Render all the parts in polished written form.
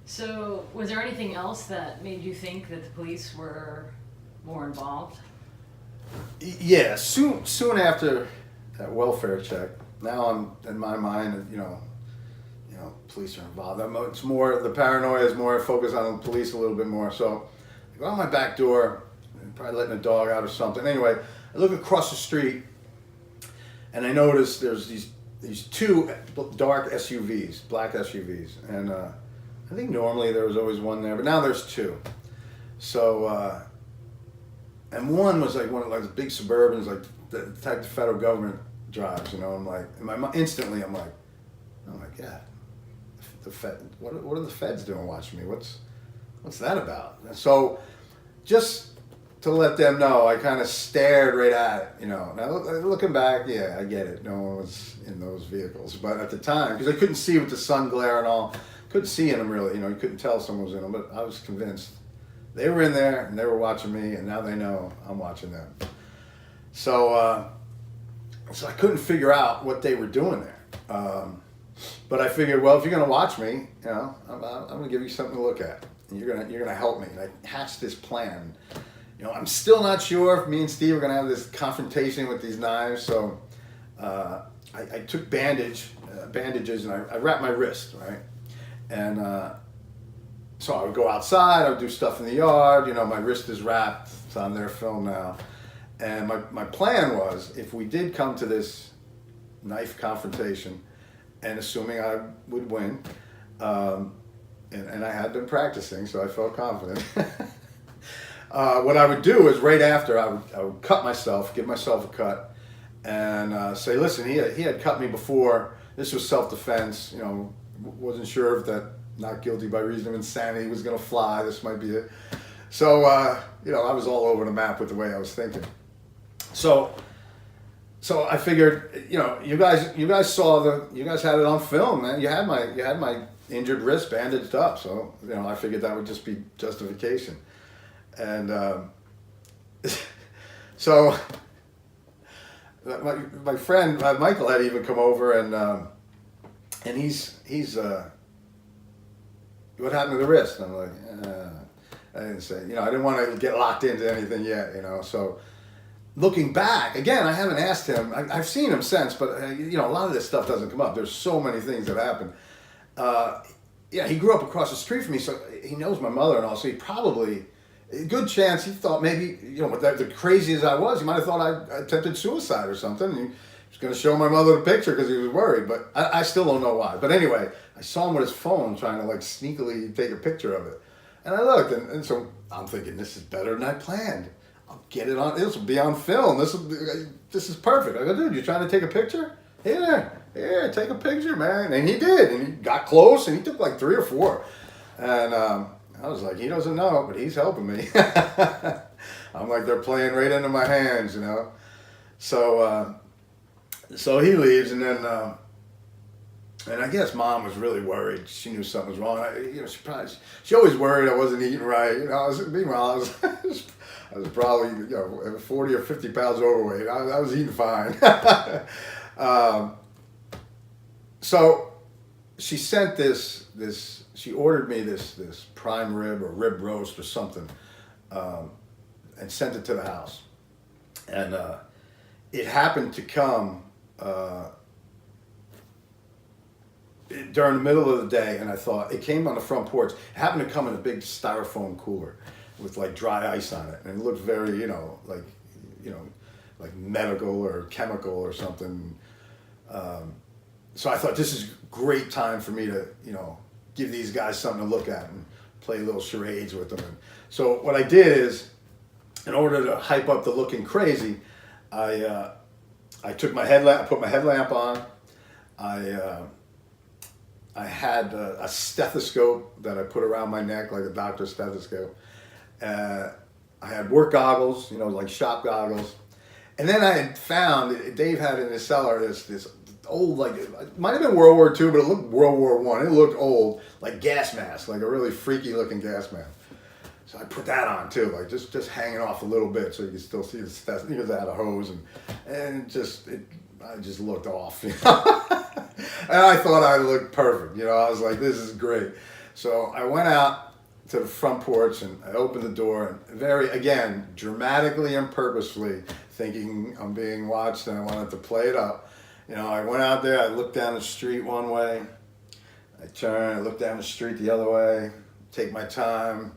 So, was there anything else that made you think that the police were more involved? Yeah, soon after that welfare check, now I'm in my mind, police are involved. It's more the paranoia is more focused on the police a little bit more. So I go out my back door, probably letting a dog out or something. Anyway, I look across the street, and I notice there's these two dark SUVs, black SUVs, and I think normally there was always one there, but now there's two. So. And one was like one of those big Suburbans, like the type the federal government drives. I'm like, instantly I'm like, oh my God, the Fed. What are the feds doing watching me? What's that about? And so, just to let them know, I kind of stared right at it. Now looking back, yeah, I get it. No one was in those vehicles, but at the time, because I couldn't see with the sun glare and all, couldn't see in them really. You couldn't tell someone was in them, but I was convinced. They were in there and they were watching me, and now they know I'm watching them. So I couldn't figure out what they were doing there. But I figured, well, if you're going to watch me, I'm going to give you something to look at, and you're going to help me. And I hatched this plan. I'm still not sure if me and Steve are going to have this confrontation with these knives. So I took bandages and I wrapped my wrist, right, and. So I would go outside, I would do stuff in the yard, my wrist is wrapped, it's on their film now. And my plan was, if we did come to this knife confrontation, and assuming I would win, and I had been practicing, so I felt confident, what I would do is right after, I would cut myself, give myself a cut, and say, listen, he had cut me before, this was self-defense, wasn't sure if that not guilty by reason of insanity was going to fly. This might be it. So, I was all over the map with the way I was thinking. So I figured, you guys you guys had it on film, man. You had my injured wrist bandaged up. So, I figured that would just be justification. And, so my friend, Michael had even come over and he's, what happened to the wrist? And I'm like, I didn't say, I didn't want to get locked into anything yet, So looking back, again, I haven't asked him. I've seen him since, but, a lot of this stuff doesn't come up. There's so many things that happen. He grew up across the street from me, so he knows my mother and all. So he probably, a good chance, he thought maybe, with the crazy as I was, he might have thought I attempted suicide or something. And he was going to show my mother the picture because he was worried, but I still don't know why. But anyway, I saw him with his phone trying to sneakily take a picture of it. And I looked, and so I'm thinking, this is better than I planned. I'll get it on, this will be on film. This is perfect. I go, dude, you trying to take a picture? Here, take a picture, man. And he did, and he got close, and he took 3 or 4. And I was like, he doesn't know, but he's helping me. I'm like, they're playing right into my hands, So he leaves, and then, and I guess Mom was really worried. She knew something was wrong. She always worried I wasn't eating right. Meanwhile, I was probably 40 or 50 pounds overweight. I was eating fine. So she sent this. She ordered me this prime rib or rib roast or something, and sent it to the house. And it happened to come. During the middle of the day, and I thought it came on the front porch. It happened to come in a big styrofoam cooler with dry ice on it, and it looked very, like medical or chemical or something. So I thought this is a great time for me to, give these guys something to look at and play little charades with them. And so what I did is, in order to hype up the looking crazy, I took my headlamp, I put my headlamp on. I had a stethoscope that I put around my neck, like a doctor's stethoscope. I had work goggles, shop goggles. And then I had found, Dave had in his cellar this old, it might have been World War II, but it looked World War I. It looked old, gas mask, a really freaky looking gas mask. So I put that on too, just hanging off a little bit so you can still see the stethoscope, because I had a hose, and I just looked off, And I thought I looked perfect, I was like, this is great. So I went out to the front porch and I opened the door and again, dramatically and purposefully thinking I'm being watched and I wanted to play it up. You know, I went out there, I looked down the street one way, I turn, I look down the street the other way, take my time,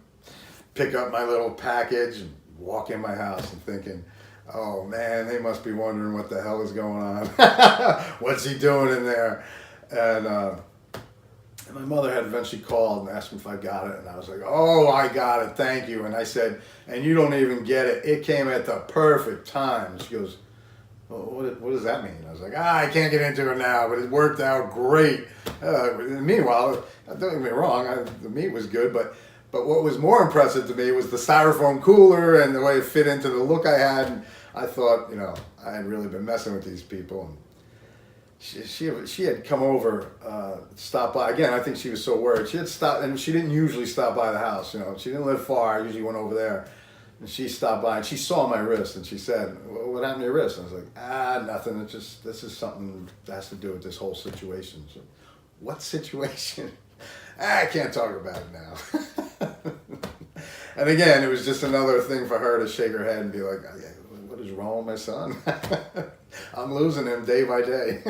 pick up my little package and walk in my house and thinking, oh man, they must be wondering what the hell is going on. What's he doing in there? And my mother had eventually called and asked me if I got it. And I was like, oh, I got it, thank you. And I said, and you don't even get it. It came at the perfect time. She goes, well, what does that mean? I was like, I can't get into it now, but it worked out great. Meanwhile, don't get me wrong, the meat was good, but what was more impressive to me was the styrofoam cooler and the way it fit into the look I had. And I thought, you know, I had really been messing with these people. And she had come over, stopped by. Again, I think she was so worried. She had stopped, and she didn't usually stop by the house. You know, she didn't live far. I usually went over there. And she stopped by and she saw my wrist and she said, well, what happened to your wrist? And I was like, nothing. It's just, this is something that has to do with this whole situation. So, what situation? I can't talk about it now. And again, it was just another thing for her to shake her head and be like, what is wrong with my son? I'm losing him day by day.